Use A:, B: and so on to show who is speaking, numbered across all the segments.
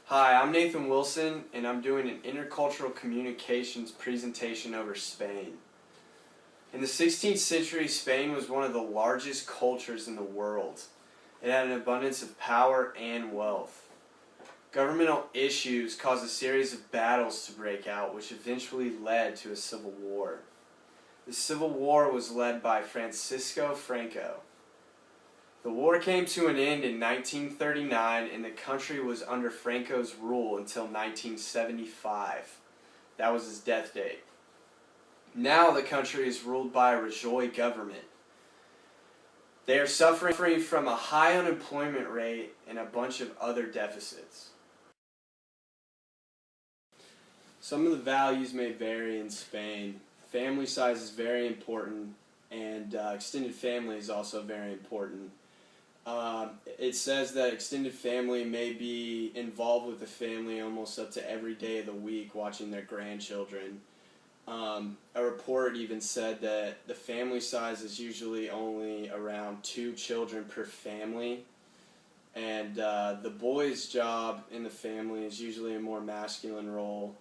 A: Hi, I'm Nathan Wilson, and I'm doing an intercultural communications presentation over Spain. In the 16th century, Spain was one of the largest cultures in the world. It had an abundance of power and wealth. Governmental issues caused a series of battles to break out, which eventually led to a civil war. The civil war was led by Francisco Franco. The war came to an end in 1939, and the country was under Franco's rule until 1975. That was his death date. Now the country is ruled by a Rajoy government. They are suffering from a high unemployment rate and a bunch of other deficits. Some of the values may vary in Spain. Family size is very important, and extended family is also very important. It says that extended family may be involved with the family almost up to every day of the week, watching their grandchildren. A report even said that the family size is usually only around 2 children per family, and the boy's job in the family is usually a more masculine role,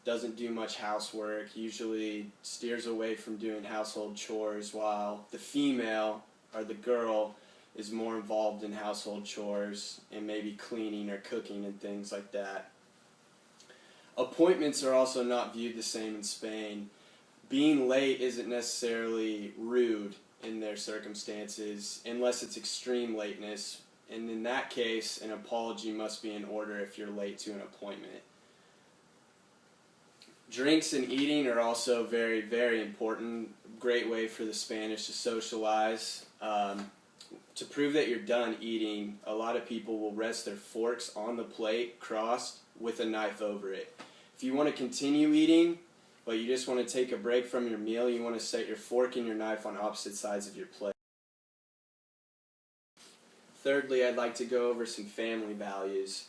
A: doesn't do much housework, usually steers away from doing household chores, while the female, or the girl, is more involved in household chores and maybe cleaning or cooking and things like that. Appointments are also not viewed the same in Spain. Being late isn't necessarily rude in their circumstances unless it's extreme lateness, and in that case an apology must be in order if you're late to an appointment. Drinks and eating are also very, very important. Great way for the Spanish to socialize. To prove that you're done eating, a lot of people will rest their forks on the plate, crossed, with a knife over it. If you want to continue eating, but you just want to take a break from your meal, you want to set your fork and your knife on opposite sides of your plate. Thirdly, I'd like to go over some family values.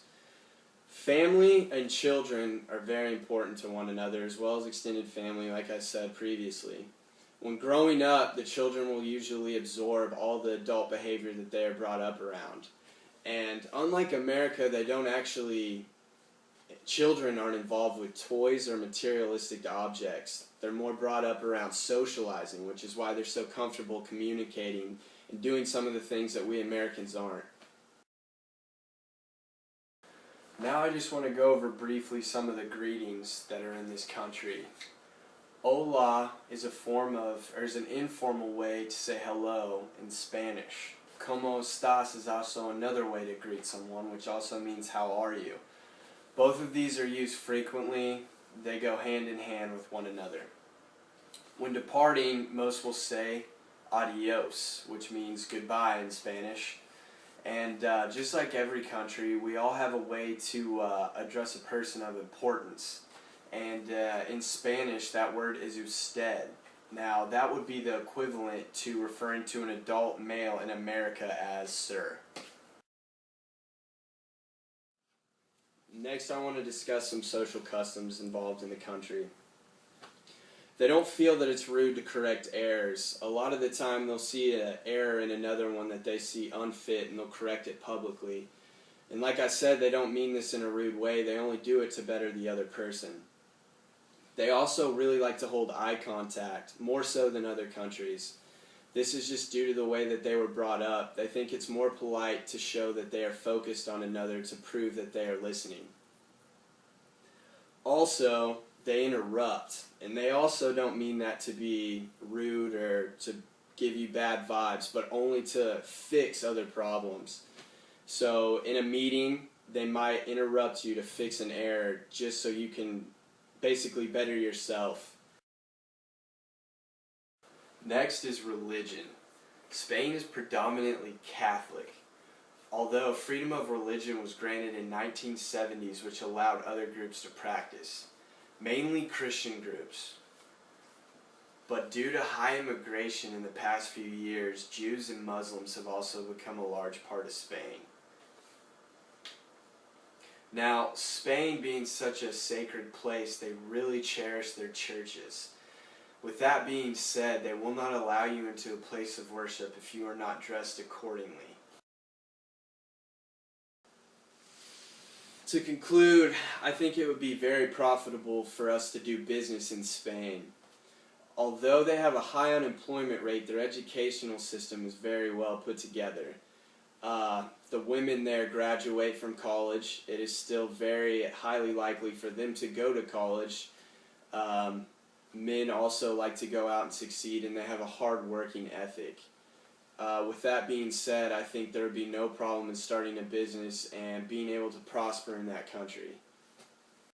A: Family and children are very important to one another, as well as extended family, like I said previously. When growing up, the children will usually absorb all the adult behavior that they are brought up around. And unlike America, children aren't involved with toys or materialistic objects. They're more brought up around socializing, which is why they're so comfortable communicating and doing some of the things that we Americans aren't. Now I just want to go over briefly some of the greetings that are in this country. Hola is an informal way to say hello in Spanish. Como estás is also another way to greet someone, which also means how are you. Both of these are used frequently. They go hand in hand with one another. When departing, most will say adios, which means goodbye in Spanish. And just like every country, we all have a way to address a person of importance. And in Spanish, that word is usted. Now, that would be the equivalent to referring to an adult male in America as sir. Next, I want to discuss some social customs involved in the country. They don't feel that it's rude to correct errors. A lot of the time, they'll see an error in another one that they see unfit, and they'll correct it publicly. And like I said, they don't mean this in a rude way. They only do it to better the other person. They also really like to hold eye contact, more so than other countries. This is just due to the way that they were brought up. They think it's more polite to show that they are focused on another to prove that they are listening. Also, they interrupt, and they also don't mean that to be rude or to give you bad vibes, but only to fix other problems. So in a meeting, they might interrupt you to fix an error just so you can basically better yourself. Next is religion. Spain is predominantly Catholic, although freedom of religion was granted in 1970s, which allowed other groups to practice, mainly Christian groups. But due to high immigration in the past few years, Jews and Muslims have also become a large part of Spain. Now, Spain being such a sacred place, they really cherish their churches. With that being said, they will not allow you into a place of worship if you are not dressed accordingly. To conclude, I think it would be very profitable for us to do business in Spain. Although they have a high unemployment rate, their educational system is very well put together. The women there graduate from college. It is still very highly likely for them to go to college. Men also like to go out and succeed, and they have a hard working ethic. With that being said, I think there would be no problem in starting a business and being able to prosper in that country.